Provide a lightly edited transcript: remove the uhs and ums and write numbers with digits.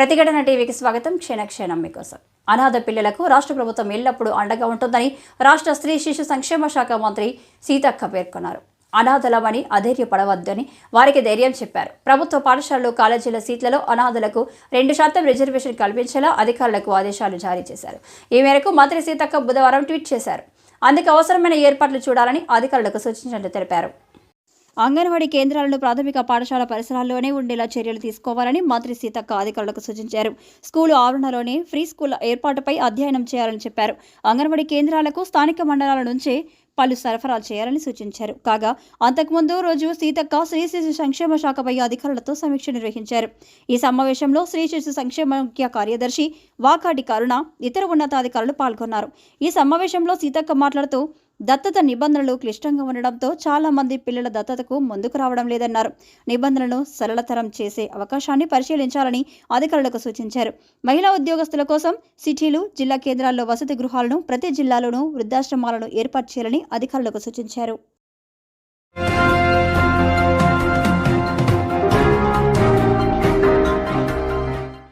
ప్రతిఘటన టీవీకి స్వాగతం. క్షణక్షణం మీకోసం. అనాథ పిల్లలకు రాష్ట్ర ప్రభుత్వం ఎల్లప్పుడూ అండగా ఉంటుందని రాష్ట్ర స్త్రీ శిశు సంక్షేమ శాఖ మంత్రి సీతక్క పేర్కొన్నారు. అనాథలమని అధైర్యపడవద్దని వారికి ధైర్యం చెప్పారు. ప్రభుత్వ పాఠశాలలు, కాలేజీల సీట్లలో అనాథలకు 2% రిజర్వేషన్ కల్పించేలా అధికారులకు ఆదేశాలు జారీ చేశారు. ఈ మేరకు మంత్రి సీతక్క బుధవారం ట్వీట్ చేశారు. అందుకు అవసరమైన ఏర్పాట్లు చూడాలని అధికారులకు సూచించినట్లు తెలిపారు. అంగన్వాడీ కేంద్రాలను ప్రాథమిక పాఠశాల పరిసరాల్లోనే ఉండేలా చర్యలు తీసుకోవాలని మంత్రి సీతక్క అధికారులకు సూచించారు. స్కూలు ఆవరణలోనే ఫ్రీ స్కూల్ ఏర్పాటుపై అధ్యయనం చేయాలని చెప్పారు. అంగన్వాడీ కేంద్రాలకు స్థానిక మండలాల నుంచే పలు సరఫరా చేయాలని సూచించారు. కాగా అంతకుముందు రోజు సీతక్క శ్రీ శిశు సంక్షేమ శాఖపై అధికారులతో సమీక్ష నిర్వహించారు. ఈ సమావేశంలో శ్రీ శిశు సంక్షేమ ముఖ్య కార్యదర్శి వాకాటి కరుణ, ఇతర ఉన్నతాధికారులు పాల్గొన్నారు. ఈ సమావేశంలో సీతక్క మాట్లాడుతూ దత్తత నిబంధనలు క్లిష్టంగా ఉండడంతో చాలా మంది పిల్లల దత్తతకు ముందుకు రావడం లేదన్నారు. నిబంధనలను సరళతరం చేసే అవకాశాన్ని పరిశీలించాలని అధికారులకు సూచించారు. మహిళా ఉద్యోగస్తుల కోసం సిటీలు, జిల్లా కేంద్రాల్లో వసతి గృహాలను, ప్రతి జిల్లాలోనూ వృద్ధాశ్రమాలను ఏర్పాటు చేయాలని అధికారులకు సూచించారు.